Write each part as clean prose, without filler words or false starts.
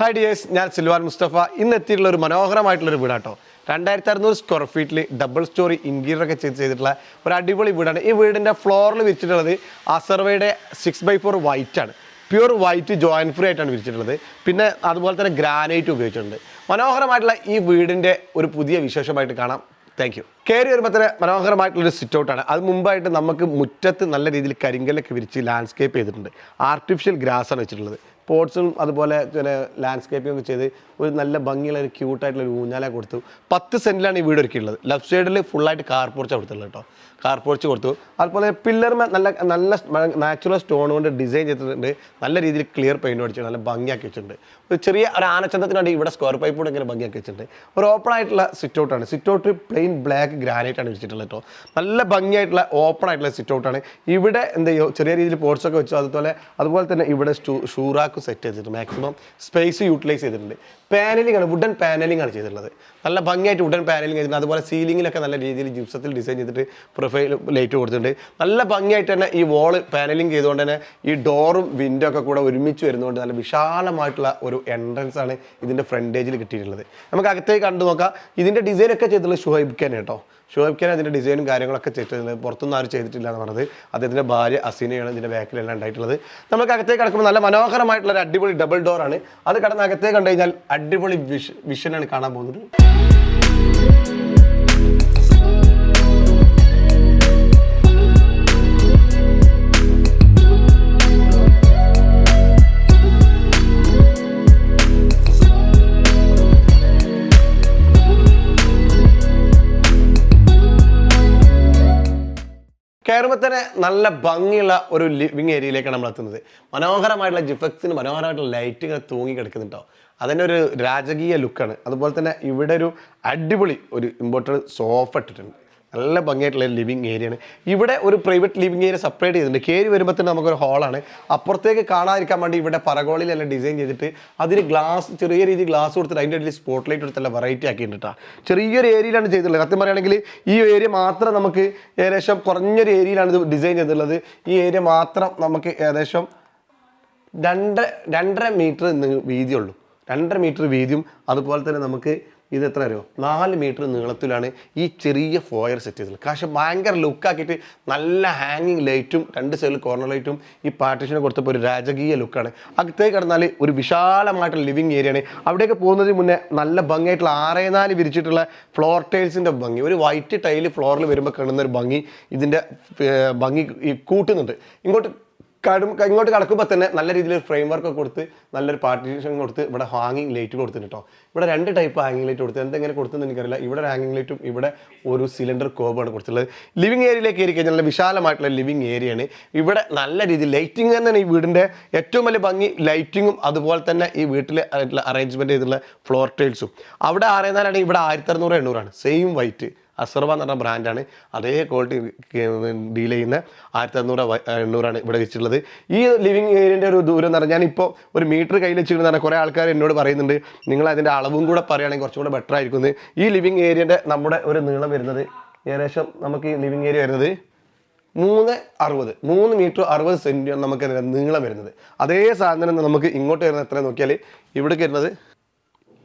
Hi dears, ഞാൻ Silvan Mustafa. ഇന്ന് എത്തിയിട്ടുള്ള ഒരു മനോഹരമായിട്ടുള്ളൊരു വീടാട്ടോ. 2600 സ്ക്വയർ ഫീറ്റിൽ ഡബിൾ സ്റ്റോറി ഇൻറ്റീരിയറൊക്കെ ചെയ്തിട്ടുള്ള ഒരു അടിപൊളി വീടാണ്. ഈ വീടിൻ്റെ ഫ്ലോറിൽ വിരിച്ചിട്ടുള്ളത് അസർവയുടെ 6x4 വൈറ്റ് ആണ്. പ്യൂർ വൈറ്റ് ജോയിൻ ഫ്രീ ആയിട്ടാണ് വിരിച്ചിട്ടുള്ളത്. പിന്നെ അതുപോലെ തന്നെ ഗ്രാനൈറ്റ് ഉപയോഗിച്ചിട്ടുണ്ട്. മനോഹരമായിട്ടുള്ള ഈ വീടിൻ്റെ ഒരു പുതിയ വിശേഷമായിട്ട് കാണാം. Thank you. കയറി വരുമ്പോൾ തന്നെ മനോഹരമായിട്ടുള്ളൊരു സിറ്റ് ഔട്ടാണ്. അത് മുമ്പായിട്ട് നമുക്ക് മുറ്റത്ത് നല്ല രീതിയിൽ കരിങ്കല്ലൊക്കെ വിരിച്ച് ലാൻഡ്സ്കേപ്പ് ചെയ്തിട്ടുണ്ട്. ആർട്ടിഫിഷ്യൽ ഗ്രാസാണ് വെച്ചിട്ടുള്ളത്. പോട്ട്സും അതുപോലെ പിന്നെ ലാൻഡ്സ്കേപ്പിംഗ് ഒക്കെ ചെയ്ത് ഒരു നല്ല ഭംഗിയുള്ള ഒരു ക്യൂട്ടായിട്ടുള്ളൊരു ഊഞ്ഞാല കൊടുത്തു. 10 സെൻറ്റിലാണ് ഈ വീട് ഒരുക്കിയിട്ടുള്ളത്. ലെഫ്റ്റ് സൈഡിൽ ഫുള്ളായിട്ട് കാർ പോർച്ച് കൊടുത്തുള്ളത് കേട്ടോ. കാർ പോർച്ച് കൊടുത്തു. അതുപോലെ പില്ലർമേ നല്ല നല്ല നാച്ചുറൽ സ്റ്റോൺ കൊണ്ട് ഡിസൈൻ ചെയ്തിട്ടുണ്ട്. നല്ല രീതിയിൽ ക്ലിയർ പെയിൻറ്റ് അടിച്ചിട്ട് നല്ല ഭംഗിയാക്കി വെച്ചിട്ടുണ്ട്. ഒരു ചെറിയ ഒരു ആനച്ചന്തത്തിനാണ് ഇവിടെ സ്ക്വയർ പൈപ്പ് കൂടെ ഇങ്ങനെ ഭംഗിയാക്കി വെച്ചിട്ടുണ്ട്. ഒരു ഓപ്പൺ ആയിട്ടുള്ള സിറ്റ് ഔട്ടാണ്. Sit out plain black granite ആണ് വെച്ചിട്ടുള്ളത് കേട്ടോ. നല്ല ഭംഗിയായിട്ടുള്ള ഓപ്പൺ ആയിട്ടുള്ള സിറ്റ് ഔട്ടാണ്. ഇവിടെ എന്ത് ചെയ്യും, ചെറിയ രീതിയിൽ പോർട്സൊക്കെ വെച്ചു. അതുപോലെ തന്നെ ഇവിടെ ഷൂറാക്ക് സെറ്റ് ചെയ്തിട്ടുണ്ട്. മാക്സിമം സ്പേസ് യൂട്ടിലൈസ് ചെയ്തിട്ടുണ്ട്. പാനലിംഗ് ആണ്, വുഡൻ പാനലിംഗ് ആണ് ചെയ്തിട്ടുള്ളത്. നല്ല ഭംഗിയായിട്ട് വുഡൻ പാനലിംഗ് ചെയ്തിട്ടുണ്ട്. അതുപോലെ സീലിങ്ങിലൊക്കെ നല്ല രീതിയിൽ ജിപ്സത്തിൽ ഡിസൈൻ ചെയ്തിട്ട് പ്രൊഫൈൽ ലൈറ്റ് കൊടുത്തിട്ടുണ്ട്. നല്ല ഭംഗിയായിട്ട് തന്നെ ഈ വോള് പാനലിംഗ് ചെയ്തുകൊണ്ട് തന്നെ ഈ ഡോറും വിൻഡോ ഒക്കെ കൂടെ ഒരുമിച്ച് വരുന്നതുകൊണ്ട് നല്ല വിശാലമായിട്ടുള്ള ഒരു എൻട്രൻസ് ആണ് ഇതിൻ്റെ ഫ്രണ്ടേജിൽ കിട്ടിയിട്ടുള്ളത്. നമുക്ക് അകത്തേക്ക് കണ്ടു നോക്കാം. ഇതിൻ്റെ ഡിസൈനൊക്കെ ചെയ്തിട്ടുള്ളത് ഷുഹൈബ് ഖാൻ കേട്ടോ. ഷുഹൈബ് ഖാൻ അതിൻ്റെ ഡിസൈനും കാര്യങ്ങളൊക്കെ ചെയ്തിട്ടുണ്ട്. പുറത്തൊന്നും ആരും ചെയ്തിട്ടില്ല എന്ന് പറഞ്ഞത് അദ്ദേഹത്തിൻ്റെ ഭാര്യ അസീനയാണ് ഇതിൻ്റെ ബാക്കിലെല്ലാം ഉണ്ടായിട്ടുള്ളത്. നമുക്ക് അകത്തേക്ക് കിടക്കുമ്പോൾ നല്ല മനോഹരമായിട്ടുള്ള ഒരു അടിപൊളി ഡബിൾ ഡോറാണ്. അത് കടന്ന് അകത്തേക്ക് കണ്ടു കഴിഞ്ഞാൽ അടിപൊളി വിഷനാണ് കാണാൻ പോകുന്നത്. കയറുമ്പോൾ തന്നെ നല്ല ഭംഗിയുള്ള ഒരു ലിവിങ് ഏരിയയിലേക്കാണ് നമ്മൾ എത്തുന്നത്. മനോഹരമായിട്ടുള്ള ജിഫക്സിന് മനോഹരമായിട്ടുള്ള ലൈറ്റുകൾ തൂങ്ങി കിടക്കുന്നുണ്ടോ. അതിൻ്റെ ഒരു രാജകീയ ലുക്കാണ്. അതുപോലെ തന്നെ ഇവിടെ ഒരു അടിപൊളി ഒരു ഇമ്പോർട്ടൻ്റ് സോഫ ഇട്ടിട്ടുണ്ട്. നല്ല ഭംഗിയായിട്ടുള്ള ലിവിങ് ഏരിയയാണ്. ഇവിടെ ഒരു പ്രൈവറ്റ് ലിവിങ് ഏരിയ സെപ്പറേറ്റ് ചെയ്തിട്ടുണ്ട്. കയറി വരുമ്പോൾ തന്നെ നമുക്കൊരു ഹോളാണ്. അപ്പുറത്തേക്ക് കാണാതിരിക്കാൻ വേണ്ടി ഇവിടെ പരകോളിലെല്ലാം ഡിസൈൻ ചെയ്തിട്ട് അതിന് ഗ്ലാസ്, ചെറിയ രീതിയിൽ ഗ്ലാസ് കൊടുത്തിട്ട് അതിൻ്റെ ഇടയിൽ സ്പോട്ട് ലൈറ്റ് കൊടുത്തല്ല വെറൈറ്റി ആക്കിയിട്ടുണ്ട് കേട്ടോ. ചെറിയൊരു ഏരിയയിലാണ് ചെയ്തിട്ടുള്ളത്. സത്യം പറയുകയാണെങ്കിൽ ഈ ഏരിയ മാത്രം നമുക്ക് ഏകദേശം കുറഞ്ഞൊരു ഏരിയയിലാണ് ഇത് ഡിസൈൻ ചെയ്തിട്ടുള്ളത്. ഈ ഏരിയ മാത്രം നമുക്ക് ഏകദേശം 2.5 മീറ്റർ വീതിയുള്ളൂ. 2.5 മീറ്റർ വീതിയും അതുപോലെ തന്നെ നമുക്ക് ഇത് എത്ര അറിയോ, 4 മീറ്റർ നീളത്തിലാണ് ഈ ചെറിയ ഫോയർ സെറ്റ് ചെയ്തിട്ടുള്ളത്. പക്ഷേ ഭയങ്കര ലുക്കാക്കിയിട്ട് നല്ല ഹാങ്ങിങ് ലൈറ്റും 2 സൈഡിൽ കോർണർ ലൈറ്റും ഈ പാർട്ടീഷന് കൊടുത്തപ്പോൾ ഒരു രാജകീയ ലുക്കാണ്. അകത്തേക്ക് കടന്നാൽ ഒരു വിശാലമായിട്ടുള്ള ലിവിങ് ഏരിയയാണ്. അവിടേക്ക് പോകുന്നതിന് മുന്നേ നല്ല ഭംഗിയായിട്ടുള്ള 6x4 വിരിച്ചിട്ടുള്ള ഫ്ലോർ ടൈൽസിൻ്റെ ഭംഗി, ഒരു വൈറ്റ് ടൈല് ഫ്ലോറിൽ വരുമ്പോൾ കാണുന്ന ഒരു ഭംഗി ഇതിൻ്റെ ഭംഗി കൂട്ടുന്നുണ്ട്. ഇങ്ങോട്ട് കടക്കുമ്പോൾ തന്നെ നല്ല രീതിയിൽ ഫ്രെയിം വർക്ക് ഒക്കെ കൊടുത്ത് നല്ലൊരു പാർട്ടീഷൻ കൊടുത്ത് ഇവിടെ ഹാങ്ങിങ് ലൈറ്റ് കൊടുത്തിട്ട് കേട്ടോ. ഇവിടെ 2 ടൈപ്പ് ഹാങ്ങിങ് ലൈറ്റ് കൊടുത്ത് എന്തെങ്ങനെ കൊടുത്തെന്ന് എനിക്കറിയില്ല. ഇവിടെ ഒരു ഹാങ്ങിങ് ലൈറ്റും ഇവിടെ ഒരു സിലിണ്ടർ കോബാണ് കൊടുത്തിട്ടുള്ളത്. ലിവിങ് ഏരിയയിലേക്ക് കയറി കഴിഞ്ഞാൽ നല്ല വിശാലമായിട്ടുള്ള ലിവിങ് ഏരിയയാണ്. ഇവിടെ നല്ല രീതിയിൽ ലൈറ്റിംഗ് തന്നെയാണ് ഈ വീടിൻ്റെ ഏറ്റവും വലിയ ഭംഗി. ലൈറ്റിങ്ങും അതുപോലെ തന്നെ ഈ വീട്ടിൽ അറേഞ്ച്മെൻറ്റ് ചെയ്തിട്ടുള്ള ഫ്ലോർ ടൈൽസും. അവിടെ 6x4 ആണെങ്കിൽ ഇവിടെ 1600-800 സെയിം വൈറ്റ്. അസർവ എന്ന് പറഞ്ഞ ബ്രാൻഡാണ്. അതേ ക്വാളിറ്റി ഡീൽ ചെയ്യുന്ന 1600-800 ഇവിടെ വെച്ചിട്ടുള്ളത്. ഈ ലിവിങ് ഏരിയൻ്റെ ഒരു ദൂരം എന്ന് പറഞ്ഞാൽ ഞാനിപ്പോൾ ഒരു മീറ്റർ കയ്യിൽ വെച്ചിട്ട് പറഞ്ഞാൽ കുറേ ആൾക്കാർ എന്നോട് പറയുന്നുണ്ട് നിങ്ങൾ അതിൻ്റെ അളവും കൂടെ പറയുകയാണെങ്കിൽ കുറച്ചും കൂടെ ബെറ്റർ ആയിരിക്കും. ഈ ലിവിങ് ഏരിയൻ്റെ നമ്മുടെ ഒരു നീളം വരുന്നത് ഏകദേശം നമുക്ക് ഈ ലിവിങ് ഏരിയ വരുന്നത് 3 മീറ്റർ 60 സെൻറ്റിയാണ് നമുക്ക് നീളം വരുന്നത്. അതേ സാധനം നമുക്ക് ഇങ്ങോട്ട് വരുന്നത് എത്ര നോക്കിയാൽ ഇവിടേക്ക് വരുന്നത്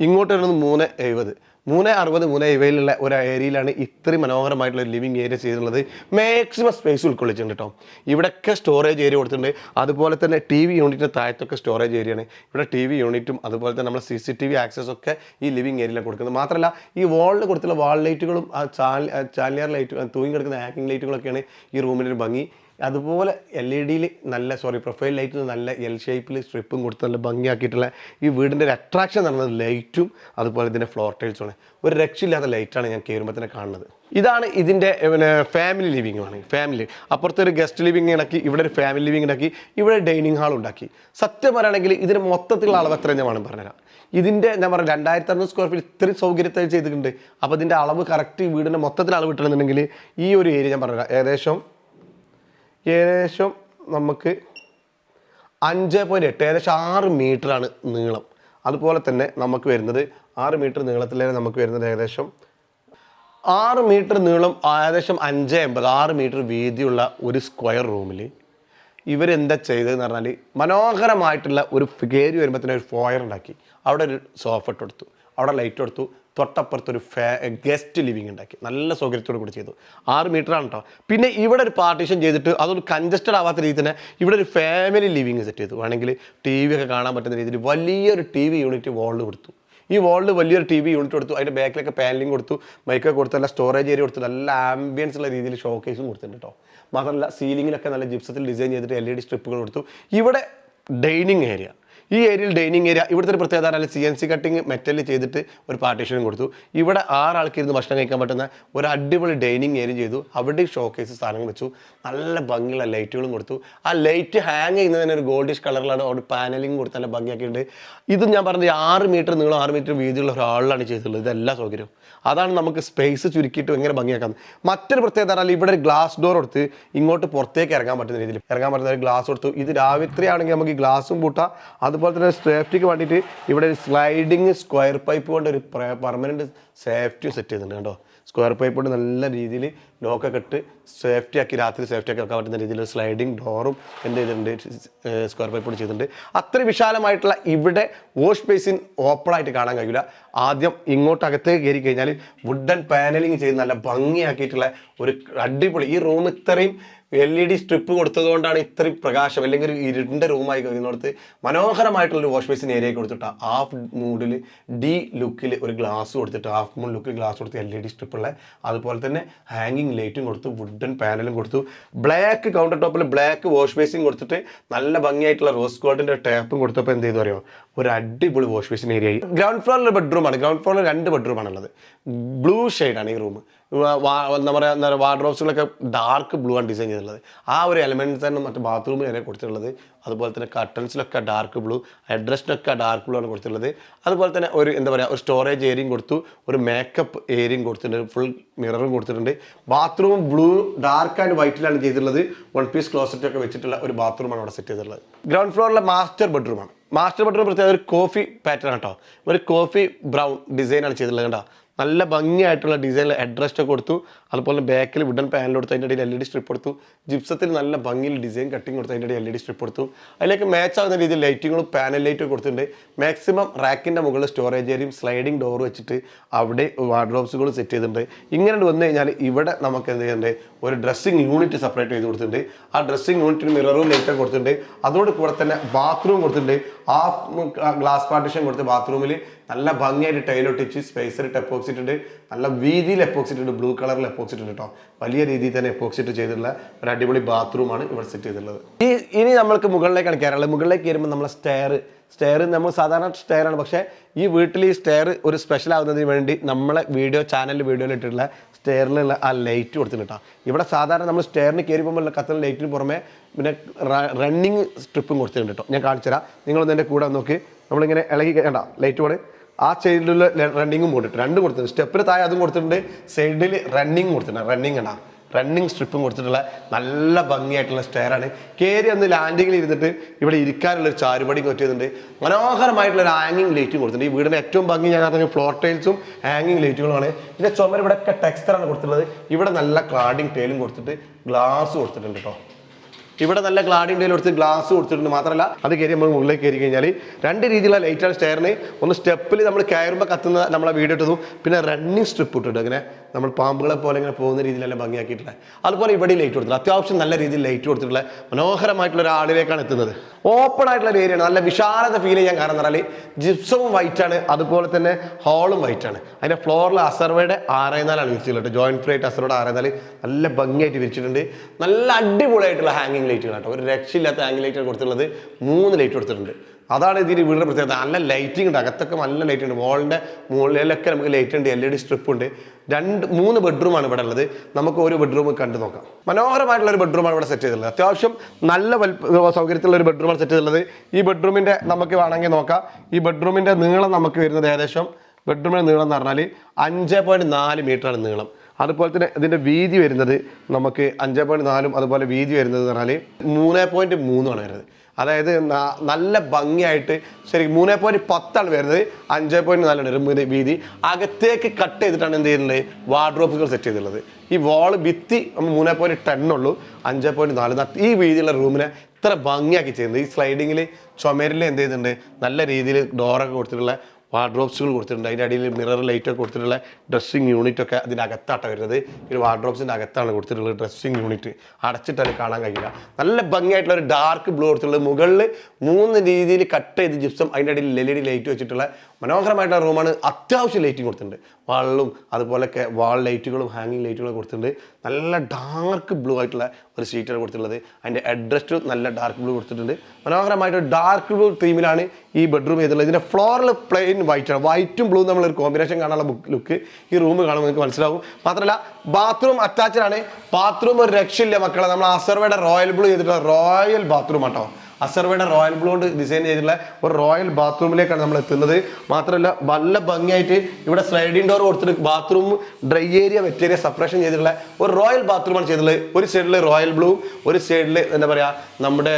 ഇങ്ങോട്ട് വരുന്നത് 3.70, 3.60, 3.70 ഒരു ഏരിയയിലാണ് ഇത്രയും മനോഹരമായിട്ടുള്ള ലിവിങ് ഏരിയ ചെയ്തിട്ടുള്ളത്. മാക്സിമം സ്പേസ് ഉൾക്കൊള്ളിച്ചിട്ടുണ്ട് കേട്ടോ. ഇവിടെയൊക്കെ സ്റ്റോറേജ് ഏരിയ കൊടുത്തിട്ടുണ്ട്. അതുപോലെ തന്നെ TV യൂണിറ്റിൻ്റെ താഴത്തൊക്കെ സ്റ്റോറേജ് ഏരിയയാണ്. ഇവിടെ TV യൂണിറ്റും അതുപോലെ തന്നെ നമ്മൾ CCTV ആക്സസ് ഒക്കെ ഈ ലിവിങ് ഏരിയയിലാണ് കൊടുക്കുന്നത്. മാത്രമല്ല ഈ വാളിൽ കൊടുത്തുള്ള വാൾ ലൈറ്റുകളും ചാലിയർ ലൈറ്റ് തൂങ്ങി കിടക്കുന്ന ഹാങ്ങിങ് ലൈറ്റുകളൊക്കെയാണ് ഈ റൂമിൻ്റെ ഒരു ഭംഗി. അതുപോലെ LED പ്രൊഫൈൽ ലൈറ്റിൽ നല്ല L ഷേപ്പിൽ സ്ട്രിപ്പും കൊടുത്ത് നല്ല ഭംഗിയാക്കിയിട്ടുള്ള ഈ വീടിൻ്റെ ഒരു അട്രാക്ഷൻ എന്ന് പറയുന്നത് ലൈറ്റും അതുപോലെ ഇതിൻ്റെ ഫ്ലോർ ടൈൽസുമാണ്. ഒരു രക്ഷയില്ലാത്ത ലൈറ്റാണ് ഞാൻ കയറുമ്പോൾ തന്നെ കാണുന്നത്. ഇതാണ് ഇതിൻ്റെ ഫാമിലി ലിവിങ് ആണ്. ഫാമിലി അപ്പുറത്തൊരു ഗസ്റ്റ് ലിവിങ് ഉണ്ടാക്കി, ഇവിടെ ഒരു ഫാമിലി ലിവിങ് ഉണ്ടാക്കി, ഇവിടെ ഡൈനിങ് ഹാൾ ഉണ്ടാക്കി. സത്യം പറയുകയാണെങ്കിൽ ഇതിന് മൊത്തത്തിലുള്ള അളവ് എത്ര ഞാൻ വേണം പറഞ്ഞുതരാം. ഇതിൻ്റെ ഞാൻ പറഞ്ഞ 2600 സ്ക്വയർ ഫീറ്റ് ഇത്രയും സൗകര്യത്തിൽ ചെയ്തിട്ടുണ്ട്. അപ്പോൾ ഇതിൻ്റെ അളവ് കറക്റ്റ് വീടിൻ്റെ മൊത്തത്തിൽ അളവ് കിട്ടണമെന്നുണ്ടെങ്കിൽ ഈ ഒരു ഏരിയ ഞാൻ പറഞ്ഞുതരാം. ഏകദേശം നമുക്ക് 5.8 ഏകദേശം 6 മീറ്ററാണ് നീളം. അതുപോലെ തന്നെ നമുക്ക് വരുന്നത് 6 മീറ്റർ നീളത്തിലാണ് നമുക്ക് വരുന്നത് ഏകദേശം 6 മീറ്റർ നീളം ഏകദേശം 5.80 6 മീറ്റർ വീതിയുള്ള ഒരു സ്ക്വയർ റൂമിൽ ഇവരെന്താ ചെയ്തതെന്ന് പറഞ്ഞാൽ മനോഹരമായിട്ടുള്ള ഒരു കയറി വരുമ്പോൾ തന്നെ ഒരു ഫോയർ ഉണ്ടാക്കി. അവിടെ ഒരു സോഫ ഇട്ട് കൊടുത്തു, അവിടെ ലൈറ്റ് കൊടുത്തു, തൊട്ടപ്പുറത്തൊരു ഗസ്റ്റ് ലിവിങ് ഉണ്ടാക്കി. നല്ല സൗകര്യത്തോടു കൂടി ചെയ്തു. 6 മീറ്ററാണ് കേട്ടോ. പിന്നെ ഇവിടെ ഒരു പാർട്ടീഷൻ ചെയ്തിട്ട് അതൊരു കൺജസ്റ്റഡ് ആവാത്ത രീതിയിൽ തന്നെ ഇവിടെ ഒരു ഫാമിലി ലിവിങ് സെറ്റ് ചെയ്തു. വേണമെങ്കിൽ ടി വി ഒക്കെ കാണാൻ പറ്റുന്ന രീതിയിൽ വലിയൊരു ടി വി യൂണിറ്റ് വാളിൽ കൊടുത്തു. ഈ വാളിൽ വലിയൊരു ടി വി യൂണിറ്റ് കൊടുത്തു. അതിൻ്റെ ബാക്കിലൊക്കെ പാനലിംഗ് കൊടുത്തു, മൈക്കൊക്കെ കൊടുത്തു, നല്ല സ്റ്റോറേജ് ഏരിയ കൊടുത്തു, നല്ല ആംബിയൻസ് ഉള്ള രീതിയിൽ ഷോ കേസും കൊടുത്തിട്ടുണ്ട് കേട്ടോ. മാത്രമല്ല സീലിങ്ങിലൊക്കെ നല്ല ജിപ്സത്തിൽ ഡിസൈൻ ചെയ്തിട്ട് LED സ്ട്രിപ്പുകൾ കൊടുത്തു. ഇവിടെ ഡൈനിങ് ഏരിയ, ഈ ഏരിയയിൽ ഡൈനിങ് ഏരിയ, ഇവിടുത്തെ ഒരു പ്രത്യേകത പറഞ്ഞാൽ CNC കട്ടിങ് മെറ്റലിൽ ചെയ്തിട്ട് ഒരു പാർട്ടീഷനും കൊടുത്തു. ഇവിടെ 6 ആൾക്ക് ഇരുന്ന് ഭക്ഷണം കഴിക്കാൻ പറ്റുന്ന ഒരു അടിപൊളി ഡൈനിങ് ഏരിയ ചെയ്തു. അവിടെ ഷോക്കേസ് സാധനങ്ങൾ വെച്ചു, നല്ല ഭംഗിയുള്ള ലൈറ്റുകളും കൊടുത്തു. ആ ലൈറ്റ് ഹാങ് ചെയ്യുന്നതിന് ഒരു ഗോൾഡിഷ് കളറിലാണ് അവിടെ പാനലിംഗ് കൊടുത്ത് നല്ല ഭംഗിയാക്കിയിട്ടുണ്ട്. ഇതും ഞാൻ പറഞ്ഞത് 6 മീറ്റർ നീളം 6 മീറ്റർ വീതിയുള്ള ഒരാളിലാണ് ചെയ്തിട്ടുള്ളത്. ഇതെല്ലാ സൗകര്യവും അതാണ്. നമുക്ക് സ്പേസ് ചുരുക്കിയിട്ട് എങ്ങനെ ഭംഗിയാക്കാം. മറ്റൊരു പ്രത്യേകത പറഞ്ഞാൽ ഇവിടെ ഒരു ഗ്ലാസ് ഡോർ കൊടുത്ത് ഇങ്ങോട്ട് പുറത്തേക്ക് ഇറങ്ങാൻ പറ്റുന്ന രീതിയിൽ ഇറങ്ങാൻ പറ്റുന്ന ഒരു ഗ്ലാസ് കൊടുത്തു. ഇത് രാവിലെയാണെങ്കിൽ നമുക്ക് ഈ ഗ്ലാസും പൂട്ടാം. അതുപോലെ തന്നെ സേഫ്റ്റിക്ക് വേണ്ടിയിട്ട് ഇവിടെ ഒരു സ്ലൈഡിങ് സ്ക്വയർ പൈപ്പ് കൊണ്ട് ഒരു പെർമനൻറ്റ് സേഫ്റ്റി സെറ്റ് ചെയ്തിട്ടുണ്ട് കേട്ടോ. സ്ക്വയർ പൈപ്പ് കൊണ്ട് നല്ല രീതിയിൽ ലോക്കൊക്കെ ഇട്ട് സേഫ്റ്റി ആക്കി, രാത്രി സേഫ്റ്റി ആക്കി വെക്കാൻ പറ്റുന്ന രീതിയിൽ സ്ലൈഡിങ് ഡോറും എന്ത് ചെയ്തിട്ടുണ്ട്, സ്ക്വയർ പൈപ്പ് കൊണ്ട് ചെയ്തിട്ടുണ്ട്. അത്രയും വിശാലമായിട്ടുള്ള ഇവിടെ വാഷ് ബേസിൻ ഓപ്പൺ ആയിട്ട് കാണാൻ കഴിയില്ല. ആദ്യം ഇങ്ങോട്ട് അകത്തേക്ക് കയറി കഴിഞ്ഞാൽ വുഡൻ പാനലിങ് ചെയ്ത് നല്ല ഭംഗിയാക്കിയിട്ടുള്ള ഒരു അടിപൊളി, ഈ റൂം ഇത്രയും LED സ്ട്രിപ്പ് കൊടുത്തതുകൊണ്ടാണ് ഇത്രയും പ്രകാശം, അല്ലെങ്കിൽ ഒരു ഇരുണ്ട റൂമായി കഴിയുന്നിടത്ത് മനോഹരമായിട്ടുള്ളൊരു വാഷ് ബേസിൻ ഏരിയ കൊടുത്തിട്ട് ഹാഫ് മൂഡിൽ ഡി ലുക്കിൽ ഒരു ഗ്ലാസ് കൊടുത്തിട്ട്, ഹാഫ് മൂഡ് ലുക്കിൽ ഗ്ലാസ് കൊടുത്ത് LED സ്ട്രിപ്പുള്ള, അതുപോലെ തന്നെ ഹാങ്ങിങ് ലൈറ്റും കൊടുത്തു, വുഡൻ പാനലും കൊടുത്തു, ബ്ലാക്ക് കൗണ്ടർ ടോപ്പിൽ ബ്ലാക്ക് വാഷ് ബേസിൻ കൊടുത്തിട്ട് നല്ല ഭംഗിയായിട്ടുള്ള റോസ് ഗോൾഡിൻ്റെ ടാപ്പും കൊടുത്തപ്പോൾ എന്ത് ചെയ്തു അറിയോ, ഒരു അടിപൊളി വാഷ് ബേസിൻ ഏരിയ ആയി. ഗ്രൗണ്ട് ഫ്ലോറിൽ ബെഡ്റൂമാണ്. ഗ്രൗണ്ട് ഫ്ലോറിൽ 2 ബെഡ്റൂമാണുള്ളത്. ബ്ലൂ ഷെയ്ഡാണ് ഈ റൂം. എന്താ പറയുക, വാർഡ്രോബ്സിലൊക്കെ ഡാർക്ക് ബ്ലൂ ആണ് ഡിസൈൻ ചെയ്തിട്ടുള്ളത്. ആ ഒരു എലമെൻറ്റ്സ് തന്നെ മറ്റു ബാത്റൂമിൽ വരെ കൊടുത്തിട്ടുള്ളത്. അതുപോലെ തന്നെ കർട്ടൻസിലൊക്കെ ഡാർക്ക് ബ്ലൂ, ഹെഡ്രസ്റ്റിനൊക്കെ ഡാർക്ക് ബ്ലൂ ആണ് കൊടുത്തിട്ടുള്ളത്. അതുപോലെ തന്നെ ഒരു എന്താ പറയുക, ഒരു സ്റ്റോറേജ് ഏരിയയും കൊടുത്തു, ഒരു മേക്കപ്പ് ഏരിയയും കൊടുത്തിട്ടുണ്ട്, ഫുൾ മിററും കൊടുത്തിട്ടുണ്ട്. ബാത്റൂം ബ്ലൂ ഡാർക്ക് ആൻഡ് വൈറ്റിലാണ് ചെയ്തിട്ടുള്ളത്. 1 പീസ് ക്ലോസറ്റ് ഒക്കെ വെച്ചിട്ടുള്ള ഒരു ബാത്റൂമാണ് അവിടെ സെറ്റ് ചെയ്തിട്ടുള്ളത്. ഗ്രൗണ്ട് ഫ്ലോറിലെ മാസ്റ്റർ ബെഡ്റൂമാണ്. മാസ്റ്റർ ബെഡ്റൂം പ്രത്യേക ഒരു കോഫി പാറ്റേൺ കേട്ടോ, ഒരു കോഫി ബ്രൗൺ ഡിസൈനാണ് ചെയ്തിട്ടുള്ളത് കേട്ടോ. നല്ല ഭംഗിയായിട്ടുള്ള ഡിസൈനിൽ ഹെഡ്രസ്റ്റ് കൊടുത്തു. അതുപോലെ ബാക്കിൽ വുഡൻ പാനൽ കൊടുത്തു, അതിൻ്റെ ഇടയിൽ LED സ്ട്രിപ്പ് കൊടുത്തു. ജിപ്സത്തിൽ നല്ല ഭംഗിയിൽ ഡിസൈൻ കട്ടിങ് കൊടുത്തു, അതിൻ്റെ ഇടയിൽ LED സ്ട്രിപ്പ് കൊടുത്തു. അതിലേക്ക് മാച്ച് ആവുന്ന രീതിയിൽ ലൈറ്റിങ്ങും പാനൽ ലൈറ്റും കൊടുത്തിട്ടുണ്ട്. മാക്സിമം റാക്കിൻ്റെ മുകളിൽ സ്റ്റോറേജ് ഏരിയയും സ്ലൈഡിങ് ഡോർ വെച്ചിട്ട് അവിടെ വാർഡ്രോബ്സുകൾ സെറ്റ് ചെയ്തിട്ടുണ്ട്. ഇങ്ങനെ വന്നു കഴിഞ്ഞാൽ ഇവിടെ നമുക്ക് എന്ത് ചെയ്യുന്നുണ്ട്, ഒരു ഡ്രസ്സിങ് യൂണിറ്റ് സെപ്പറേറ്റ് ചെയ്ത് കൊടുത്തിട്ടുണ്ട്. ആ ഡ്രസ്സിങ് യൂണിറ്റിന് മിററും ലൈറ്റൊക്കെ കൊടുത്തിട്ടുണ്ട്. അതോട് കൂടെ തന്നെ ബാത്റൂം കൊടുത്തിട്ടുണ്ട്. ഗ്ലാസ് പാർട്ടീഷൻ കൊടുത്ത് ബാത്റൂമിൽ നല്ല ഭംഗിയായിട്ട് ടൈലൊട്ടിച്ച് സ്പേസറിട്ട് എപ്പോക്സിറ്റ് ഉണ്ട്, നല്ല വീതിയിൽ എപ്പോക്സിറ്റ് ഉണ്ട്, ബ്ലൂ കളറിൽ എപ്പോക്സിറ്റ് ഉണ്ട് കേട്ടോ. വലിയ രീതിയിൽ തന്നെ എപ്പോക്സിറ്റ് ചെയ്തിട്ടുള്ള ഒരു അടിപൊളി ബാത്റൂമാണ് ഇവിടെ സെറ്റ് ചെയ്തിട്ടുള്ളത്. ഇനി നമ്മൾക്ക് മുകളിലേക്കാണ് കയറാനുള്ളത്. മുകളിലേക്ക് കയറുമ്പോൾ നമ്മളെ സ്റ്റെയർ നമ്മൾ സാധാരണ സ്റ്റെയറാണ്, പക്ഷേ ഈ വീട്ടിൽ ഈ സ്റ്റെയർ ഒരു സ്പെഷ്യൽ ആവുന്നതിന് വേണ്ടി നമ്മളെ വീഡിയോയിൽ ഇട്ടിട്ടുള്ള സ്റ്റെയറിലുള്ള ആ ലൈറ്റ് കൊടുത്തിട്ടുണ്ട് കേട്ടോ. ഇവിടെ സാധാരണ നമ്മൾ സ്റ്റെയറിന് കയറി പോകുമ്പോൾ കത്തുന്ന ലൈറ്റിന് പുറമെ പിന്നെ റണ്ണിങ് സ്ട്രിപ്പും കൊടുത്തിട്ടുണ്ട് കേട്ടോ. ഞാൻ കാണിച്ചു തരാം, നിങ്ങളൊന്ന് എൻ്റെ കൂടെ നോക്കി. നമ്മളിങ്ങനെ ഇളകി കണ്ട ലൈറ്റ് പോലെ ആ സൈഡിലുള്ള റണ്ണിങ്ങും കൊടുത്തിട്ട് 2 കൊടുത്തിട്ടുണ്ട്. സ്റ്റെപ്പിന് താഴെ അതും കൊടുത്തിട്ടുണ്ട്, സൈഡിൽ റണ്ണിങ് കൊടുത്തിട്ടുണ്ട്. റണ്ണിങ് സ്ട്രിപ്പും കൊടുത്തിട്ടുള്ള നല്ല ഭംഗിയായിട്ടുള്ള സ്റ്റെയറാണ്. കയറി ഒന്ന് ലാൻഡിങ്ങിൽ ഇരുന്നിട്ട് ഇവിടെ ഇരിക്കാനുള്ള ഒരു ചാരുപടിയും കൊറ്റിയതുണ്ട്. മനോഹരമായിട്ടുള്ള ഒരു ഹാങ്ങിങ് ലൈറ്റും കൊടുത്തിട്ടുണ്ട്. ഈ വീടിൻ്റെ ഏറ്റവും ഭംഗി ഞാൻ പറഞ്ഞ ഫ്ലോർ ടൈൽസും ഹാങ്ങിങ് ലൈറ്റുകളുമാണ്. ഇതിൻ്റെ ചുമര് ഇവിടെയൊക്കെ ടെക്സ്ചറാണ് കൊടുത്തിട്ടുള്ളത്. ഇവിടെ നല്ല ക്ലാഡിങ് ടൈലും കൊടുത്തിട്ട് ഗ്ലാസ് കൊടുത്തിട്ടുണ്ട് കേട്ടോ. ഇവിടെ നല്ല ക്ലാഡിങ് ടൈൽ കൊടുത്ത് ഗ്ലാസ് കൊടുത്തിട്ടുണ്ട്. മാത്രമല്ല അത് കയറി നമ്മൾ മുകളിലേക്ക് കയറി കഴിഞ്ഞാൽ 2 രീതിയിലുള്ള ലൈറ്റാണ് സ്റ്റെയറിന്. ഒന്ന് സ്റ്റെപ്പിൽ നമ്മൾ കയറുമ്പോൾ കത്തുന്ന നമ്മളെ വീഡിയോ ഇട്ടതും, പിന്നെ റണ്ണിങ് സ്ട്രിപ്പ് ഇട്ടിട്ട് അങ്ങനെ നമ്മൾ പാമ്പുകളെ പോലെ ഇങ്ങനെ പോകുന്ന രീതിയിലെല്ലാം ഭംഗിയാക്കിയിട്ടില്ല. അതുപോലെ ഇവിടെ ലൈറ്റ് കൊടുത്തിട്ടുണ്ട്. അത്യാവശ്യം നല്ല രീതിയിൽ ലൈറ്റ് കൊടുത്തിട്ടുള്ള മനോഹരമായിട്ടുള്ള ഒരാളിലേക്കാണ് എത്തുന്നത്. ഓപ്പൺ ആയിട്ടുള്ള ഒരു ഏരിയയാണ്. നല്ല വിശാലത ഫീൽ ചെയ്യാൻ കാരണം എന്ന് പറഞ്ഞാൽ ജിപ്സവും വൈറ്റാണ്, അതുപോലെ തന്നെ ഹോളും വൈറ്റാണ്. അതിൻ്റെ ഫ്ലോറിൽ അസർവയുടെ 6x4 വിരിച്ചിട്ടുണ്ട്. ജോയിന്റ് ഫ്രീ ആയിട്ട് അസർവയുടെ 6x4 നല്ല ഭംഗിയായിട്ട് വിരിച്ചിട്ടുണ്ട്. നല്ല അടിപൊളിയായിട്ടുള്ള ഹാങ്ങിങ് ലൈറ്റുകൾ കേട്ടോ. ഒരു രക്ഷയില്ലാത്ത ഹാങ്ങിങ് ലൈറ്റാണ് കൊടുത്തിട്ടുള്ളത്. 3 ലൈറ്റ് കൊടുത്തിട്ടുണ്ട്. അതാണ് ഇതിന് വീടിൻ്റെ പ്രത്യേകത. നല്ല ലൈറ്റിംഗ് ഉണ്ട്, അകത്തൊക്കെ നല്ല ലൈറ്റ് ഉണ്ട്. വാളിൻ്റെ മുകളിലൊക്കെ നമുക്ക് ലൈറ്റ് ഉണ്ട്, LED സ്ട്രിപ്പ് ഉണ്ട്. 3 ബെഡ്റൂമാണ് ഇവിടെ ഉള്ളത്. നമുക്ക് ഒരു ബെഡ്റൂം കണ്ടു നോക്കാം. മനോഹരമായിട്ടുള്ള ഒരു ബെഡ്റൂമാണ് ഇവിടെ സെറ്റ് ചെയ്തിട്ടുള്ളത്. അത്യാവശ്യം നല്ല സൗകര്യത്തിലുള്ള ഒരു ബെഡ്റൂമാണ് സെറ്റ് ചെയ്തിട്ടുള്ളത്. ഈ ബെഡ്റൂമിൻ്റെ നമുക്ക് വേണമെങ്കിൽ നോക്കാം. ഈ ബെഡ്റൂമിൻ്റെ നീളം നമുക്ക് വരുന്നത് ഏകദേശം, ബെഡ്റൂമിൻ്റെ നീളം എന്ന് പറഞ്ഞാൽ 5.4 മീറ്ററാണ് നീളം. അതുപോലെ തന്നെ ഇതിൻ്റെ വീതി വരുന്നത് നമുക്ക് 5.4, അതുപോലെ വീതി വരുന്നത് എന്ന് പറഞ്ഞാൽ 3.3 ആണ് വരുന്നത്. അതായത് നല്ല ഭംഗിയായിട്ട് ശരി 3.10 വരുന്നത്, 5.4 വീതി. അകത്തേക്ക് കട്ട് ചെയ്തിട്ടാണ് എന്ത് ചെയ്യുന്നത്, വാർഡ്രോബുകൾ സെറ്റ് ചെയ്തിട്ടുള്ളത്. ഈ വാള് ഭിത്തി 3.10 ഉള്ളൂ, 5.4 ഈ വീതിയുള്ള റൂമിനെ ഇത്ര ഭംഗിയാക്കി ചെയ്യുന്നത്. ഈ സ്ലൈഡിങ്ങിൽ ചുമരിൽ എന്ത് ചെയ്തിട്ടുണ്ട്, നല്ല രീതിയിൽ ഡോറൊക്കെ കൊടുത്തിട്ടുള്ള വാർഡ്രോബ്സുകൾ കൊടുത്തിട്ടുണ്ട്. അതിൻ്റെ അടിയിൽ മിറർ ലൈറ്റൊക്കെ കൊടുത്തിട്ടുള്ള ഡ്രസ്സിങ് യൂണിറ്റ് ഒക്കെ അതിൻ്റെ അകത്താട്ടോ വരുന്നത്. ഈ വാർഡ്രോബ്സിൻ്റെ അകത്താണ് കൊടുത്തിട്ടുള്ളത് ഡ്രസ്സിങ് യൂണിറ്റ്. അടച്ചിട്ടത് കാണാൻ കഴിയില്ല. നല്ല ഭംഗിയായിട്ടുള്ള ഒരു ഡാർക്ക് ബ്ലൂ കൊടുത്തിട്ടുള്ളത്. മുകളിൽ 3 രീതിയിൽ കട്ട് ചെയ്ത് ജിപ്സം, അതിൻ്റെ അടിയിൽ LED ലൈറ്റ് വെച്ചിട്ടുള്ള മനോഹരമായിട്ടുള്ള റൂമാണ്. അത്യാവശ്യം ലൈറ്റിങ് കൊടുത്തിട്ടുണ്ട്, വാളിലും അതുപോലൊക്കെ വാൾ ലൈറ്റുകളും ഹാങ്ങിങ് ലൈറ്റുകളും കൊടുത്തിട്ടുണ്ട്. നല്ല ഡാർക്ക് ബ്ലൂ ആയിട്ടുള്ള ഒരു സീറ്റാണ് കൊടുത്തിട്ടുള്ളത്. അതിൻ്റെ അഡ്രസ്റ്റും നല്ല ഡാർക്ക് ബ്ലൂ കൊടുത്തിട്ടുണ്ട്. മനോഹരമായിട്ട് ഡാർക്ക് ബ്ലൂ തീമിലാണ് ഈ ബെഡ്റൂം ചെയ്തിട്ടുള്ളത്. ഇതിൻ്റെ ഫ്ലോറിൽ പ്ലെയിൻ വൈറ്റാണ്. വൈറ്റും ബ്ലൂ നമ്മളൊരു കോമ്പിനേഷൻ കാണാനുള്ള ലുക്ക് ഈ റൂം കാണുമ്പോൾ നിങ്ങൾക്ക് മനസ്സിലാവും. മാത്രമല്ല ബാത്റൂം അറ്റാച്ച്ഡ് ആണ്. ബാത്റൂം ഒരു രക്ഷയില്ല മക്കളെ. നമ്മൾ അസർവയുടെ റോയൽ ബ്ലൂ ചെയ്തിട്ടുള്ള റോയൽ ബാത്റൂം ആട്ടോ. അസർവയുടെ റോയൽ ബ്ലൂ കൊണ്ട് ഡിസൈൻ ചെയ്തിട്ടുള്ള ഒരു റോയൽ ബാത്റൂമിലേക്കാണ് നമ്മൾ എത്തുന്നത്. മാത്രമല്ല നല്ല ഭംഗിയായിട്ട് ഇവിടെ സ്ലൈഡിംഗ് ഡോർ കൊടുത്തിട്ട് bathroom dry area wet area separation ചെയ്തിട്ടുള്ള ഒരു റോയൽ ബാത്റൂമാണ് ചെയ്തിട്ടുള്ളത്. ഒരു സൈഡിൽ റോയൽ ബ്ലൂ, ഒരു സൈഡിൽ എന്താ പറയുക നമ്മുടെ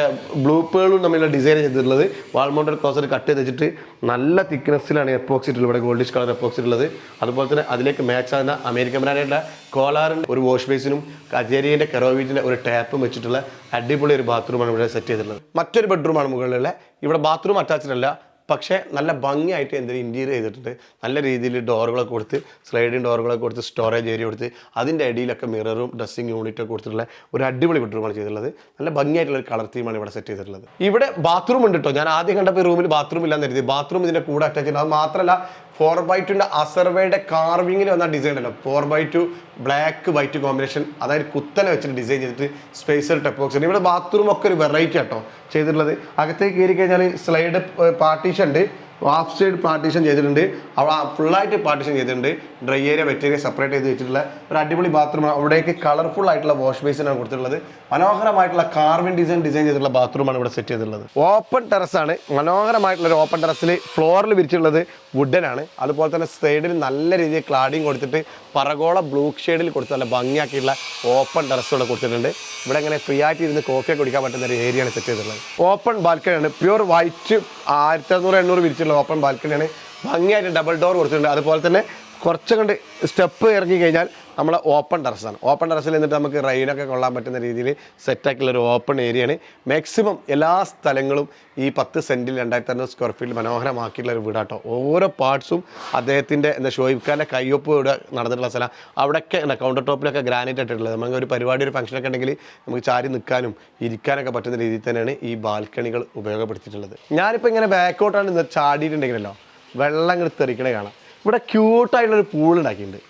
ബ്ലൂ പേളും തമ്മിലുള്ള ഡിസൈൻ ചെയ്തിട്ടുള്ളത്. വാൾ മൗണ്ടഡ് ക്ലോസർ കട്ട് ചെയ്ത് വെച്ചിട്ട് നല്ല തിക്നെസ്സിലാണ് എപ്പോക്സി ഇട്ടുള്ളത്. ഇവിടെ ഗോൾഡിഷ് കളർ എപ്പോക്സി ഉള്ളത്. അതുപോലെ തന്നെ അതിലേക്ക് മാച്ച് ആകുന്ന അമേരിക്കൻ ബ്രാൻഡായിട്ടുള്ള കോലാറിൻ്റെ ഒരു വാഷ് ബേസിനും കജേരിയുടെ കെറോവിറ്റിൻ്റെ ഒരു ടാപ്പും വെച്ചിട്ടുള്ള അടിപൊളി ഒരു ബാത്റൂമാണ് ഇവിടെ സെറ്റ് ചെയ്തിട്ടുള്ളത്. മറ്റൊരു ബെഡ്റൂമാണ് മുകളിലുള്ള. ഇവിടെ ബാത്റൂം അറ്റാച്ച്ഡ് അല്ല, പക്ഷേ നല്ല ഭംഗിയായിട്ട് എന്തെങ്കിലും ഇൻറ്റീരിയർ ചെയ്തിട്ടുണ്ട്. നല്ല രീതിയിൽ ഡോറുകളൊക്കെ കൊടുത്ത്, സ്ലൈഡിങ് ഡോറുകളൊക്കെ കൊടുത്ത്, സ്റ്റോറേജ് ഏരിയ കൊടുത്ത്, അതിൻ്റെ അടിയിലൊക്കെ മിററും ഡ്രസ്സിങ് യൂണിറ്റൊക്കെ കൊടുത്തിട്ടുള്ള ഒരു അടിപൊളി ബെഡ്റൂമാണ് ചെയ്തിട്ടുള്ളത്. നല്ല ഭംഗിയായിട്ടുള്ള ഒരു കളർ തീമാണ് ഇവിടെ സെറ്റ് ചെയ്തിട്ടുള്ളത്. ഇവിടെ ബാത്റൂം ഉണ്ട് കേട്ടോ. ഞാൻ ആദ്യം കണ്ടപ്പോൾ റൂമിൽ ബാത്റൂം ഇല്ലാന്ന് കരുതി. ബാത്റൂം ഇതിൻ്റെ കൂടെ അറ്റാച്ച് ചെയ്യുന്നത്. അത് മാത്രമല്ല 4x2 അസർവയുടെ കാർവിങ്ങിൽ വന്ന ഡിസൈൻ അല്ല, 4x2 ബ്ലാക്ക് വൈറ്റ് കോമ്പിനേഷൻ, അതായത് കുത്തനെ വെച്ചിട്ട് ഡിസൈൻ ചെയ്തിട്ട് സ്പേസർ ടെപ്പോക്സ്. ഇവിടെ ബാത്റൂം ഒക്കെ ഒരു വെറൈറ്റി ആട്ടോ ചെയ്തിട്ടുള്ളത്. അകത്തേക്ക് കയറി കഴിഞ്ഞാൽ സ്ലൈഡ് പാർട്ടീഷൻ ഉണ്ട്, ഹാഫ് സൈഡ് പാർട്ടീഷൻ ചെയ്തിട്ടുണ്ട്, അവിടെ ഫുള്ളായിട്ട് പാർട്ടീഷൻ ചെയ്തിട്ടുണ്ട്. Dry area wet area separate ചെയ്ത് വെച്ചിട്ടുള്ള ഒരു അടിപൊളി ബാത്റൂമാണ്. അവിടേക്ക് കളർഫുൾ ആയിട്ടുള്ള വാഷ് ബേസിനാണ് കൊടുത്തിട്ടുള്ളത്. മനോഹരമായിട്ടുള്ള കാർവിൻ ഡിസൈൻ ചെയ്തിട്ടുള്ള ബാത്റൂമാണ് ഇവിടെ സെറ്റ് ചെയ്തിട്ടുള്ളത്. ഓപ്പൺ ടെറസാണ്. മനോഹരമായിട്ടുള്ള ഒരു ഓപ്പൺ ടെറസിൽ ഫ്ലോറിൽ വിരിച്ചിട്ടുള്ളത് വുഡനാണ്. അതുപോലെ തന്നെ സൈഡിൽ നല്ല രീതിയിൽ ക്ലാഡിങ് കൊടുത്തിട്ട് പറഗോള ബ്ലൂ ഷെയ്ഡിൽ കൊടുത്ത് നല്ല ഭംഗിയാക്കിയിട്ടുള്ള ഓപ്പൺ ടെറസുകൾ കൊടുത്തിട്ടുണ്ട്. ഇവിടെ ഇങ്ങനെ ഫ്രീ ആയിട്ട് ഇരുന്ന് കോഫിയൊക്കെ കുടിക്കാൻ പറ്റുന്ന ഒരു ഏരിയയാണ് സെറ്റ് ചെയ്തിട്ടുള്ളത്. ഓപ്പൺ ബാൽക്കണിയാണ്. പ്യൂർ വൈറ്റ് 1600-800 വിരിച്ചിട്ടുള്ള ഓപ്പൺ ബാൽക്കണിയാണ്. ഭംഗിയായിട്ട് ഡബിൾ ഡോർ കൊടുത്തിട്ടുണ്ട്. അതുപോലെ തന്നെ കുറച്ചും കണ്ട് സ്റ്റെപ്പ് ഇറങ്ങി കഴിഞ്ഞാൽ നമ്മളെ ഓപ്പൺ ടെറസാണ്. ഓപ്പൺ ടെറസിൽ നിന്നിട്ട് നമുക്ക് റെയിനൊക്കെ കൊള്ളാൻ പറ്റുന്ന രീതിയിൽ സെറ്റാക്കിയുള്ള ഒരു ഓപ്പൺ ഏരിയയാണ്. മാക്സിമം എല്ലാ സ്ഥലങ്ങളും ഈ 10 സെൻറ്റിൽ 2600 സ്ക്വയർ ഫീറ്റിൽ മനോഹരമാക്കിയിട്ടുള്ള ഒരു വീടാട്ടോ. ഓരോ പാർട്സും അദ്ദേഹത്തിൻ്റെ എന്താ ഷോയിബ് ഖാൻ്റെ കയ്യൊപ്പ് ഇവിടെ നടന്നിട്ടുള്ള സ്ഥലം. അവിടെയൊക്കെ എന്താ കൗണ്ടർ ടോപ്പിലൊക്കെ ഗ്രാനൈറ്റ് ഇട്ടിട്ടുള്ളത്. നമുക്ക് ഒരു പരിപാടി ഒരു ഫംഗ്ഷനൊക്കെ ഉണ്ടെങ്കിൽ നമുക്ക് ചാരി നിൽക്കാനും ഇരിക്കാനൊക്കെ പറ്റുന്ന രീതിയിൽ തന്നെയാണ് ഈ ബാൽക്കണികൾ ഉപയോഗപ്പെടുത്തിയിട്ടുള്ളത്. ഞാനിപ്പോൾ ഇങ്ങനെ ബാക്കോട്ടാണ് ചാടിയിട്ടുണ്ടെങ്കിലല്ലോ വെള്ളം ഇങ്ങനെ തെറിക്കണേ കാണാം. ഇവിടെ ക്യൂട്ടായിട്ടുള്ളൊരു പൂൾ ഉണ്ടാക്കിയിട്ടുണ്ട്.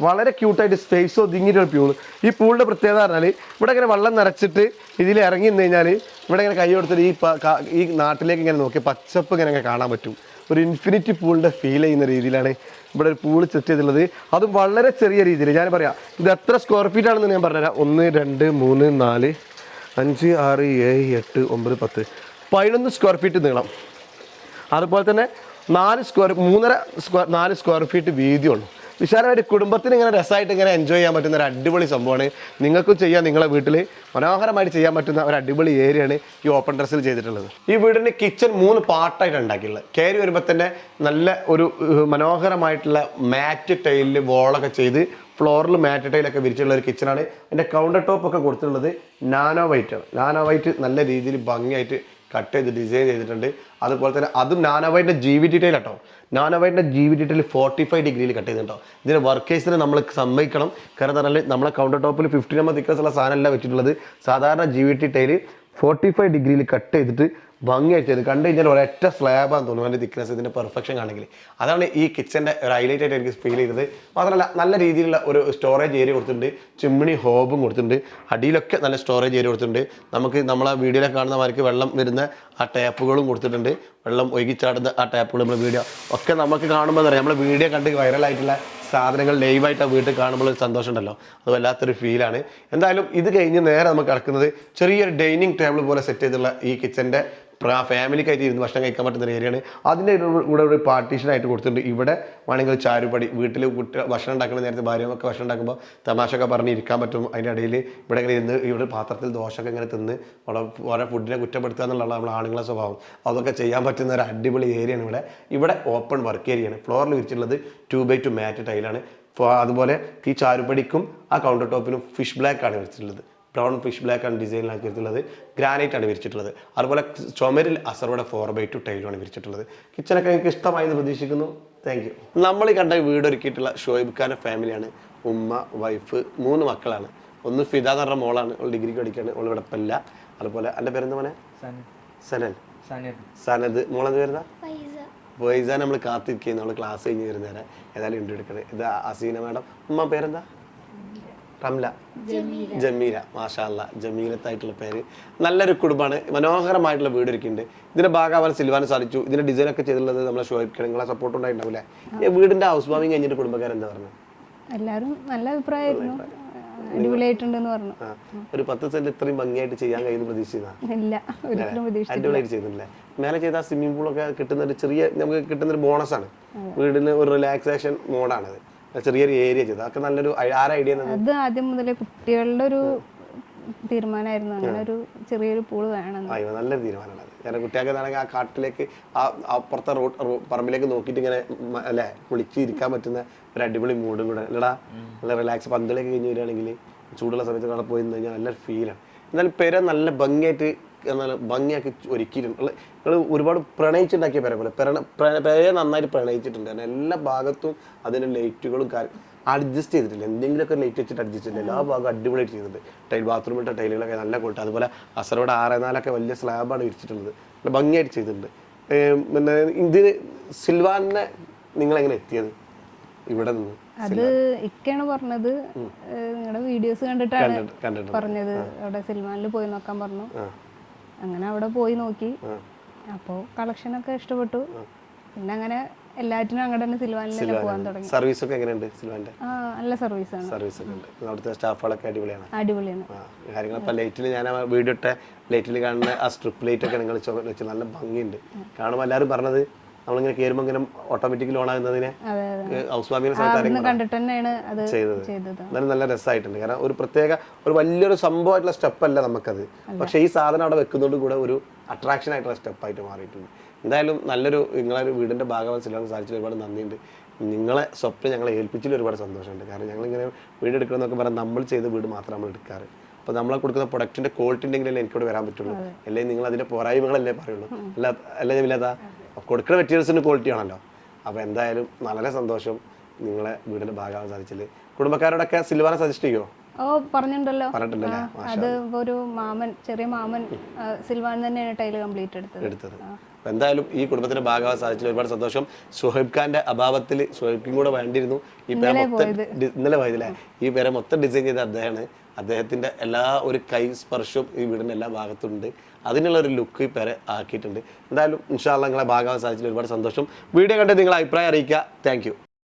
വളരെ ക്യൂട്ടായിട്ട് സ്പേസ് ഒതുങ്ങിയിട്ടൊരു പൂൾ. ഈ പൂളിൻ്റെ പ്രത്യേകത പറഞ്ഞാൽ ഇവിടെ ഇങ്ങനെ വെള്ളം നിറച്ചിട്ട് ഇതിൽ ഇറങ്ങി നിന്ന് കഴിഞ്ഞാൽ ഇവിടെ ഇങ്ങനെ കൈ കൊടുത്തിട്ട് ഈ നാട്ടിലേക്ക് ഇങ്ങനെ നോക്കി പച്ചപ്പ് ഇങ്ങനെ കാണാൻ പറ്റും. ഒരു ഇൻഫിനിറ്റി പൂളിൻ്റെ ഫീൽ ചെയ്യുന്ന രീതിയിലാണ് ഇവിടെ ഒരു പൂൾ സെറ്റ് ചെയ്തിട്ടുള്ളത്. അതും വളരെ ചെറിയ രീതിയിൽ. ഞാൻ പറയാം ഇത് എത്ര സ്ക്വയർ ഫീറ്റ് ആണെന്ന് ഞാൻ പറഞ്ഞുതരാം. 1 2 3 4 5 6 7 8 9 10 11 സ്ക്വയർ ഫീറ്റ് നീളം. അതുപോലെ തന്നെ 4 സ്ക്വയർ ഫീറ്റ് വീതിയുള്ളൂ. വിശാലമായിട്ട് കുടുംബത്തിന് ഇങ്ങനെ രസമായിട്ട് ഇങ്ങനെ എൻജോയ് ചെയ്യാൻ പറ്റുന്ന ഒരു അടിപൊളി സംഭവമാണ്. നിങ്ങൾക്കും ചെയ്യാം, നിങ്ങളെ വീട്ടിൽ മനോഹരമായിട്ട് ചെയ്യാൻ പറ്റുന്ന ഒരു അടിപൊളി ഏരിയയാണ് ഈ ഓപ്പൺ ടെറസിൽ ചെയ്തിട്ടുള്ളത്. ഈ വീടിൻ്റെ കിച്ചൺ 3 പാർട്ടായിട്ട് ഉണ്ടാക്കിയിട്ടുള്ളത്. കയറി വരുമ്പോൾ തന്നെ നല്ല ഒരു മനോഹരമായിട്ടുള്ള മാറ്റ് ടൈലിൽ വോളൊക്കെ ചെയ്ത് ഫ്ലോറിൽ മാറ്റ് ടൈലൊക്കെ വിരിച്ചിട്ടുള്ള ഒരു കിച്ചണാണ്. അതിൻ്റെ കൗണ്ടർ ടോപ്പൊക്കെ കൊടുത്തിട്ടുള്ളത് നാനോ വൈറ്റാണ്. നാനോ വൈറ്റ് നല്ല രീതിയിൽ ഭംഗിയായിട്ട് കട്ട് ചെയ്ത് ഡിസൈൻ ചെയ്തിട്ടുണ്ട്. അതുപോലെ തന്നെ അതും നാനോവൈറ്റിൻ്റെ GV ഡീറ്റെയിൽ കേട്ടോ. നാനോവൈറ്റിൻ്റെ GV ഡീറ്റെയിൽ 45 ഡിഗ്രിയിൽ കട്ട് ചെയ്തിട്ടുണ്ടോ. ഇതിന് വർക്കേഴ്സിന് നമ്മൾ സമ്മതിക്കണം. കാരണം പറഞ്ഞാൽ നമ്മളെ കൗണ്ടർ ടോപ്പിൽ 15 mm തിക്നെസ്സുള്ള സാധനമല്ല വെച്ചിട്ടുള്ളത്. സാധാരണ GV ഡീറ്റെയിൽ 45 ഡിഗ്രിയിൽ കട്ട് ചെയ്തിട്ട് ഭംഗിയായിട്ട് ചെയ്ത് കണ്ടു കഴിഞ്ഞാൽ ഒരൊറ്റ സ്ലാബാന്ന് തോന്നുന്നു അതിൻ്റെ തിക്നെസ്, ഇതിൻ്റെ പെർഫെക്ഷൻ ആണെങ്കിൽ. അതാണ് ഈ കിച്ചൻ്റെ ഒരു ഹൈലൈറ്റ് ആയിട്ട് എനിക്ക് ഫീൽ ചെയ്തത്. മാത്രമല്ല നല്ല രീതിയിലുള്ള ഒരു സ്റ്റോറേജ് ഏരിയ കൊടുത്തിട്ടുണ്ട്. ചിമ്മിണി ഹോബും കൊടുത്തിട്ടുണ്ട്. അടിയിലൊക്കെ നല്ല സ്റ്റോറേജ് ഏരിയ കൊടുത്തിട്ടുണ്ട്. നമുക്ക് നമ്മളെ വീഡിയോയിലൊക്കെ കാണുന്ന മാർക്ക് വെള്ളം വരുന്ന ആ ടാപ്പുകളും കൊടുത്തിട്ടുണ്ട്. വെള്ളം ഒഴുകിച്ചാടുന്ന ആ ടാപ്പുകൾ നമ്മുടെ വീഡിയോ ഒക്കെ നമുക്ക് കാണുമ്പോൾ അറിയാം. നമ്മൾ വീഡിയോ കണ്ട് വൈറലായിട്ടുള്ള സാധനങ്ങൾ ലൈവായിട്ട് ആ വീട്ടിൽ കാണുമ്പോൾ ഒരു സന്തോഷം ഉണ്ടല്ലോ, അത് വല്ലാത്തൊരു ഫീലാണ്. എന്തായാലും ഇത് കഴിഞ്ഞ് നേരെ നമുക്ക് കിടക്കുന്നത് ചെറിയൊരു ഡൈനിങ് ടേബിൾ പോലെ സെറ്റ് ചെയ്തിട്ടുള്ള ഈ കിച്ചൻ്റെ ഫാമിലിക്കായിട്ട് ഇരുന്ന് ഭക്ഷണം കഴിക്കാൻ പറ്റുന്ന ഒരു ഏരിയയാണ്. അതിൻ്റെ കൂടെ ഒരു പാർട്ടീഷനായിട്ട് കൊടുത്തിട്ടുണ്ട്. ഇവിടെ വേണമെങ്കിൽ ചാരുപടി, വീട്ടിൽ ഭക്ഷണം ഉണ്ടാക്കുന്ന നേരത്തെ ഭാര്യമൊക്കെ ഭക്ഷണം ഉണ്ടാക്കുമ്പോൾ തമാശയൊക്കെ പറഞ്ഞ് ഇരിക്കാൻ പറ്റും. അതിൻ്റെ ഇടയിൽ ഇവിടെ ഇങ്ങനെ ഇരുന്ന് ഇവിടെ പാത്രത്തിൽ ദോശയൊക്കെ ഇങ്ങനെ തിന്ന് ഓരോ ഫുഡിനെ കുറ്റപ്പെടുത്തുക എന്നുള്ള നമ്മൾ ആണുങ്ങളെ സ്വഭാവം അതൊക്കെ ചെയ്യാൻ പറ്റുന്ന ഒരു അടിപൊളി ഏരിയയാണ് ഇവിടെ. ഇവിടെ ഓപ്പൺ വർക്ക് ഏരിയയാണ്. ഫ്ലോറിൽ വിരിച്ചിട്ടുള്ളത് 2x2 മാറ്റ് ടൈലാണ്. അതുപോലെ ഈ ചാരുപടിക്കും ആ കൗണ്ടർ ടോപ്പിനും ഫിഷ് ബ്ലാക്ക് ആണ് വിരിച്ചിട്ടുള്ളത്. ബ്രൗൺ ഫിഷ് ബ്ലാക്ക് ആണ് ഡിസൈനിലാക്കി വിരിച്ചിട്ടുള്ളത്. ഗ്രാനൈറ്റ് ആണ് വിരിച്ചിട്ടുള്ളത്. അതുപോലെ ചുമരിൽ അസർവയുടെ 4x2 ടൈലുമാണ് വിരിച്ചിട്ടുള്ളത്. കിച്ചണൊക്കെ എനിക്ക് ഇഷ്ടമായി എന്ന് പ്രതീക്ഷിക്കുന്നു. Thank you. നമ്മൾ കണ്ട വീട് ഒരുക്കിയിട്ടുള്ള ഷുഹൈബ് ഖാൻ്റെ ഫാമിലിയാണ്. ഉമ്മ, വൈഫ്, 3 മക്കളാണ്. ഒന്ന് ഫിദ എന്ന് പറഞ്ഞ മോളാണ്, അവൾ ഡിഗ്രിക്ക് പഠിക്കുകയാണ്, അവൾ ഇവിടെ ഇപ്പല്ല. അതുപോലെ എൻ്റെ പേരെന്താ മോനെ? സനത്. മോളെന്ത് പേരുന്ന? വൈസ. നമ്മൾ കാത്തിരിക്കുന്നു, നമ്മൾ ക്ലാസ് കഴിഞ്ഞ് വരുന്നേരം ഏതായാലും ഇൻ്റർവ്യൂ എടുക്കണേ. ഇത് അസീന മാഡം. ഉമ്മ പേരെന്താ? റംല. ജമീല. മാഷാ അല്ലാ, ജമീലത്തായിട്ടുള്ള പേര്. നല്ലൊരു കുടുംബമാണ്. മനോഹരമായിട്ടുള്ള വീട് ഒരുക്കിയിട്ടുണ്ട്. ഇതിന്റെ ഭാഗമാവാൻ സിൽവാന് സാധിച്ചു. ഇതിന്റെ ഡിസൈൻ ഒക്കെ ചെയ്തിട്ടുള്ളത് നമ്മളെ ഷുഹൈബ് ഖാൻ. നിങ്ങളെ സപ്പോർട്ട് ഉണ്ടായിട്ടുണ്ടാവില്ലേ? ഈ വീടിന്റെ ഹൗസ് വാമിങ് കഴിഞ്ഞിട്ട് കുടുംബക്കാരെന്താ പറഞ്ഞു? എല്ലാവരും നല്ല അഭിപ്രായമായിരുന്നു, അടിപൊളിയായിട്ടുണ്ടെന്ന് പറഞ്ഞു. ഒരു 10 സെന്റ് ഇത്രയും ഭംഗിയായിട്ട് ചെയ്യാൻ കഴിയുന്ന പ്രതീക്ഷിച്ചതാ? അടിപൊളിയായിട്ട് ചെയ്തിട്ടില്ലേ? മേലെ ചെയ്ത സ്വിമ്മിംഗ് പൂളൊക്കെ കിട്ടുന്ന ഒരു ചെറിയ നമുക്ക് കിട്ടുന്ന ഒരു ബോണസ് ആണ്. വീടിന് ഒരു റിലാക്സേഷൻ മോഡാണത്. ചെറിയൊരു ഏരിയ ചെയ്ത് അതൊക്കെ നല്ലൊരു ഐഡിയ. അത് ആദ്യം മുതലേ കുട്ടികളുടെ ഒരു തീരുമാനമായിരുന്നു, അങ്ങനെ ഒരു ചെറിയൊരു പൂള് വേണം. നല്ലൊരു തീരുമാനമാണ് അത്. കാരണം കുട്ടികൾക്ക് ആ കാട്ടിലേക്ക് അപ്പുറത്തെ പറമ്പിലേക്ക് നോക്കിയിട്ട് ഇങ്ങനെ അല്ലെ കുളിച്ചിരിക്കാൻ പറ്റുന്ന ഒരു അടിപൊളി മൂഡും കൂടെ അല്ലടാ. നല്ല റിലാക്സ് പന്തലേക്ക് കഴിഞ്ഞ് വരികയാണെങ്കിൽ ചൂടുള്ള സമയത്ത് അവിടെ പോയി കഴിഞ്ഞാൽ നല്ലൊരു ഫീലാണ്. എന്നാലും പെര നല്ല ഭംഗിയായിട്ട് ഭംഗിയാക്കി ഒരുക്കിയിട്ടുണ്ട്. നിങ്ങൾ ഒരുപാട് പ്രണയിച്ചുണ്ടാക്കിയ പേരെ പോലെ പേരെ നന്നായിട്ട് പ്രണയിച്ചിട്ടുണ്ട്. കാരണം എല്ലാ ഭാഗത്തും അതിന് ലൈറ്റുകളും അഡ്ജസ്റ്റ് ചെയ്തിട്ടില്ല. എന്തെങ്കിലുമൊക്കെ ലൈറ്റ് വെച്ചിട്ട് അഡ്ജസ്റ്റ് ചെയ്തില്ല. എല്ലാ ഭാഗവും അടിപൊളിയായിട്ട് ചെയ്തിട്ടുണ്ട്. ബാത്റൂമിട്ട ടൈലുകളൊക്കെ നല്ല ക്വാളിറ്റി. അതുപോലെ അസറോടെ 6x4 വലിയ സ്ലാബാണ് വിരിച്ചിട്ടുള്ളത്. നല്ല ഭംഗിയായിട്ട് ചെയ്തിട്ടുണ്ട്. പിന്നെ ഇതിന് സിൽവാനെ നിങ്ങൾ എങ്ങനെ എത്തിയത് ഇവിടെ നിന്ന്? അത് ഇക്കാണ് പറഞ്ഞത്, നിങ്ങളുടെ വീഡിയോസ് കണ്ടിട്ടാണ് പറഞ്ഞത്. അവിടെ സിൽവാനിൽ പോയി നോക്കാൻ പറഞ്ഞു. അങ്ങനെ അവിടെ പോയി നോക്കി. അപ്പോൾ കളക്ഷനൊക്കെ ഇഷ്ടപ്പെട്ടു. പിന്നെ അങ്ങനെ എല്ലാറ്റിനും അങ്ങോട്ട് തന്നെ സിൽവാനിൽ പോകാൻ തുടങ്ങി. സർവീസ് ഒക്കെ എങ്ങനെയുണ്ട് സിൽവാന്റെ? നല്ല സർവീസാണ്. സർവീസ് ഒക്കെ ഉണ്ട്. അവിടുത്തെ സ്റ്റാഫുകളൊക്കെ അടിപൊളിയാണ്. കാര്യങ്ങൾ ലൈറ്റിൽ ഞാൻ വീഡിയോ ഇട്ട ലൈറ്റിൽ കാണുന്ന ആ സ്ട്രിപ്പ് ലൈറ്റ് ഒക്കെ നിങ്ങൾ വെച്ച് നല്ല ഭംഗിയുണ്ട്. കാണുമ്പോൾ എല്ലാവരും പറഞ്ഞത് നമ്മളിങ്ങനെ കയറുമ്പോൾ ഇങ്ങനെ ഓട്ടോമാറ്റിക്കലി ഓൺ ആകുന്നതിനെ ഹൗസ് വാമിങ്ങിന്റെ ചെയ്തത്. എന്നാലും നല്ല രസമായിട്ടുണ്ട്. കാരണം ഒരു പ്രത്യേക ഒരു വലിയൊരു സംഭവമായിട്ടുള്ള സ്റ്റെപ്പല്ല നമുക്കത്. പക്ഷേ ഈ സാധനം അവിടെ വെക്കുന്നതോട് കൂടെ ഒരു അട്രാക്ഷൻ ആയിട്ടുള്ള സ്റ്റെപ്പായിട്ട് മാറിയിട്ടുണ്ട്. എന്തായാലും നല്ലൊരു നിങ്ങളൊരു വീടിന്റെ ഭാഗമായി സിൽവാൻ സാധിച്ചതിൽ ഒരുപാട് നന്ദിയുണ്ട്. നിങ്ങളെ സ്വപ്നം ഞങ്ങളെ ഏൽപ്പിച്ചതിൽ ഒരുപാട് സന്തോഷമുണ്ട്. കാരണം ഞങ്ങളിങ്ങനെ വീട് എടുക്കണമെന്നൊക്കെ പറഞ്ഞാൽ നമ്മൾ ചെയ്ത വീട് മാത്രം നമ്മൾ എടുക്കാറ്. അപ്പോൾ നമ്മളെ കൊടുക്കുന്ന പ്രൊഡക്റ്റിന്റെ ക്വാളിറ്റി ഉണ്ടെങ്കിലല്ലേ എനിക്കിവിടെ വരാൻ പറ്റുള്ളൂ. അല്ലെങ്കിൽ നിങ്ങൾ അതിന്റെ പോരായ്മകളല്ലേ പറയുള്ളൂ. അല്ല ജമീലതാ, കൊടുക്കുന്ന മെറ്റീരിയൽസിന് ക്വാളിറ്റി ആണല്ലോ. അപ്പോൾ എന്തായാലും വളരെ സന്തോഷം നിങ്ങളെ വീടിന്റെ ഭാഗമാകാൻ സാധിച്ചില്ല. കുടുംബക്കാരോടൊക്കെ സിൽവാനെ സജസ്റ്റ് ചെയ്യുമോ? പറഞ്ഞിട്ടുണ്ടല്ലോ. അത് ഒരു ചെറിയ മാമൻ സിൽവാൻ തന്നെയാണ് ടൈല് കംപ്ലീറ്റ് എടുത്തത്. എന്തായാലും ഈ കുടുംബത്തിന്റെ ഭാഗമാകാൻ സാധിച്ചില്ല, ഒരുപാട് സന്തോഷം. ഷുഹൈബ് ഖാന്റെ അഭാവത്തിൽ ഷുഹൈബിനും കൂടെ വേണ്ടിയിരുന്നു. ഈ പേര മൊത്തം ഇന്നലെ പോയതില്ലേ, ഈ പേര മൊത്തം ഡിസൈൻ ചെയ്ത അദ്ദേഹമാണ്. അദ്ദേഹത്തിന്റെ എല്ലാ ഒരു കൈ സ്പർശവും ഈ വീടിന്റെ എല്ലാ ഭാഗത്തുണ്ട്. അതിനുള്ള ഒരു ലുക്ക് ഈ പേരെ ആക്കിയിട്ടുണ്ട്. എന്തായാലും ഇൻഷാ അല്ലാഹ് നിങ്ങളെ ഭാഗമാകാൻ സാധിച്ചില്ല, ഒരുപാട് സന്തോഷം. വീഡിയോ കണ്ട് നിങ്ങളെ അഭിപ്രായം അറിയിക്കുക. Thank you.